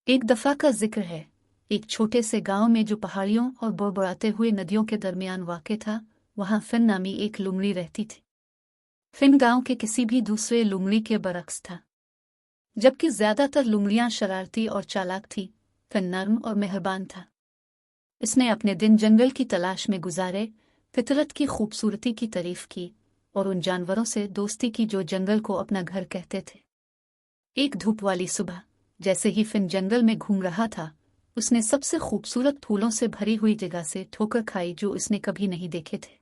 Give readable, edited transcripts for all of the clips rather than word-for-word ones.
एक दफा का जिक्र है, एक छोटे से गांव में जो पहाड़ियों और बड़बड़ाते हुए नदियों के दरमियान वाक़ था, वहां फिन नामी एक लुमड़ी रहती थी। फिन गांव के किसी भी दूसरे लुमड़ी के बरक्स था। जबकि ज्यादातर लुमड़ियां शरारती और चालाक थी, फिन नर्म और मेहरबान था। इसने अपने दिन जंगल की तलाश में गुजारे, फितरत की खूबसूरती की तारीफ की और उन जानवरों से दोस्ती की जो जंगल को अपना घर कहते थे। एक धूप वाली सुबह, जैसे ही फिन जंगल में घूम रहा था, उसने सबसे खूबसूरत फूलों से भरी हुई जगह से ठोकर खाई जो उसने कभी नहीं देखे थे।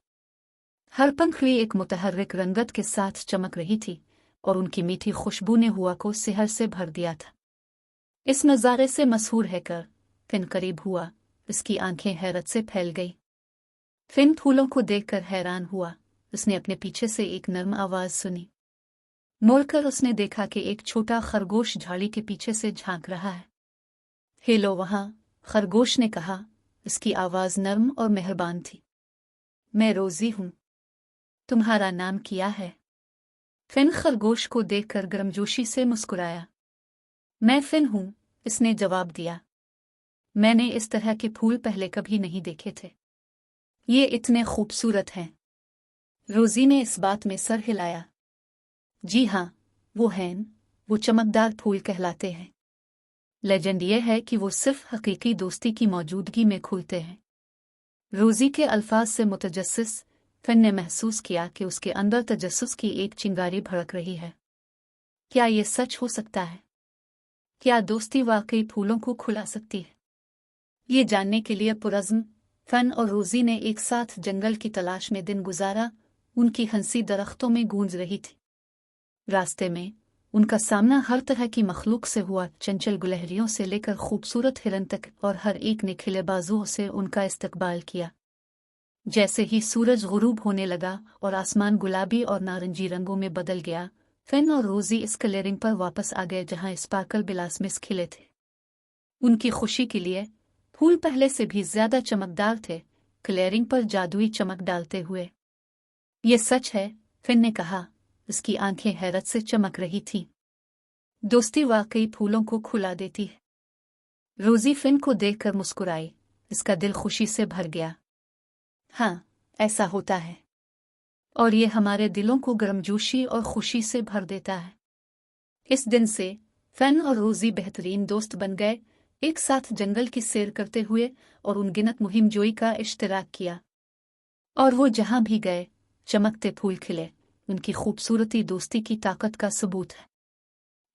हर पंखुड़ी एक मुतहर्रिक रंगत के साथ चमक रही थी और उनकी मीठी खुशबू ने हुआ को सिहर से भर दिया था। इस नज़ारे से मशहूर है कर फिन करीब हुआ, उसकी आंखें हैरत से फैल गई। फिन फूलों को देखकर हैरान हुआ। उसने अपने पीछे से एक नर्म आवाज सुनी। मुड़कर उसने देखा कि एक छोटा खरगोश झाड़ी के पीछे से झांक रहा है। हेलो वहां, खरगोश ने कहा। उसकी आवाज नर्म और मेहरबान थी। मैं रोजी हूं। तुम्हारा नाम क्या है? फिन खरगोश को देखकर गर्मजोशी से मुस्कुराया। मैं फिन हूं, इसने जवाब दिया। मैंने इस तरह के फूल पहले कभी नहीं देखे थे। ये इतने खूबसूरत हैं। रोजी ने इस बात में सर हिलाया। जी हाँ, वो चमकदार फूल कहलाते हैं। लेजेंड ये है कि वो सिर्फ हकीकी दोस्ती की मौजूदगी में खुलते हैं। रोजी के अल्फाज से मुतजस्सिस फिन ने महसूस किया कि उसके अंदर तजस्सुस की एक चिंगारी भड़क रही है। क्या ये सच हो सकता है? क्या दोस्ती वाकई फूलों को खुला सकती है? ये जानने के लिए पुरज़्म फन और रोजी ने एक साथ जंगल की तलाश में दिन गुजारा। उनकी हंसी दरख्तों में गूंज रही थी। रास्ते में उनका सामना हर तरह की मखलूक से हुआ, चंचल गुलहरियों से लेकर खूबसूरत हिरन तक, और हर एक ने खिले बाजुओं से उनका इस्तकबाल किया। जैसे ही सूरज गुरूब होने लगा और आसमान गुलाबी और नारंगी रंगों में बदल गया, फिन और रोजी इस क्लियरिंग पर वापस आ गए जहां स्पार्कल बिलासमिस खिले थे। उनकी खुशी के लिए फूल पहले से भी ज्यादा चमकदार थे, क्लियरिंग पर जादुई चमक डालते हुए। ये सच है, फिन ने कहा। उसकी आंखें हैरत से चमक रही थीं। दोस्ती वाकई फूलों को खुला देती है। रोजी फिन को देखकर मुस्कुराई। इसका दिल खुशी से भर गया। हाँ, ऐसा होता है, और ये हमारे दिलों को गर्मजोशी और खुशी से भर देता है। इस दिन से फिन और रोजी बेहतरीन दोस्त बन गए, एक साथ जंगल की सैर करते हुए और अनगिनत मुहिम जोई का इश्तिराक किया। और वो जहां भी गए, चमकते फूल खिले। उनकी खूबसूरती दोस्ती की ताकत का सबूत है।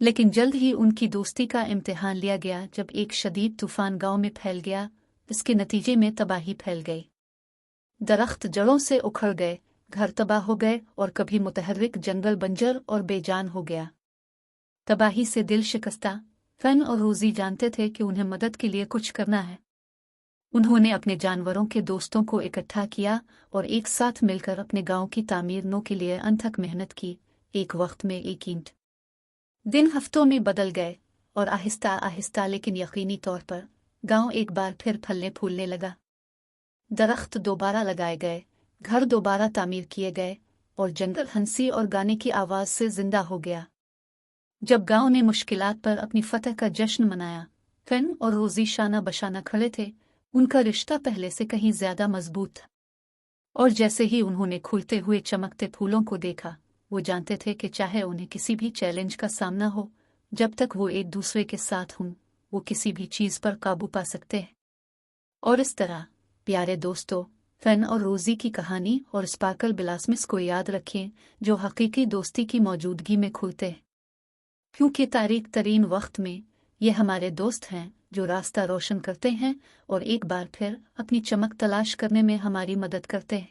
लेकिन जल्द ही उनकी दोस्ती का इम्तिहान लिया गया जब एक शदीद तूफान गांव में फैल गया। इसके नतीजे में तबाही फैल गई। दरख्त जड़ों से उखड़ गए, घर तबाह हो गए और कभी मुतहर्रिक जंगल बंजर और बेजान हो गया। तबाही से दिल शिकस्ता फिन और रोजी जानते थे कि उन्हें मदद के लिए कुछ करना है। उन्होंने अपने जानवरों के दोस्तों को इकट्ठा किया और एक साथ मिलकर अपने गांव की तामीर नो के लिए अनथक मेहनत की। एक वक्त में एक ईंट। दिन हफ्तों में बदल गए और आहिस्ता आहिस्ता लेकिन यकीनी तौर पर गांव एक बार फिर फलने फूलने लगा। दरख्त दोबारा लगाए गए, घर दोबारा तामीर किए गए और जंगल हंसी और गाने की आवाज से जिंदा हो गया। जब गांव ने मुश्किलात पर अपनी फतह का जश्न मनाया, फिन और रोजी शाना बशाना खड़े थे। उनका रिश्ता पहले से कहीं ज्यादा मजबूत था। और जैसे ही उन्होंने खुलते हुए चमकते फूलों को देखा, वो जानते थे कि चाहे उन्हें किसी भी चैलेंज का सामना हो, जब तक वो एक दूसरे के साथ हों, वो किसी भी चीज पर काबू पा सकते हैं। और इस तरह, प्यारे दोस्तों, फिन और रोजी की कहानी और स्पार्कल बिलासमिस को याद रखें, जो हकीकी दोस्ती की मौजूदगी में खुलते हैं। क्योंकि तारीख तरीन वक्त में ये हमारे दोस्त हैं जो रास्ता रोशन करते हैं और एक बार फिर अपनी चमक तलाश करने में हमारी मदद करते हैं।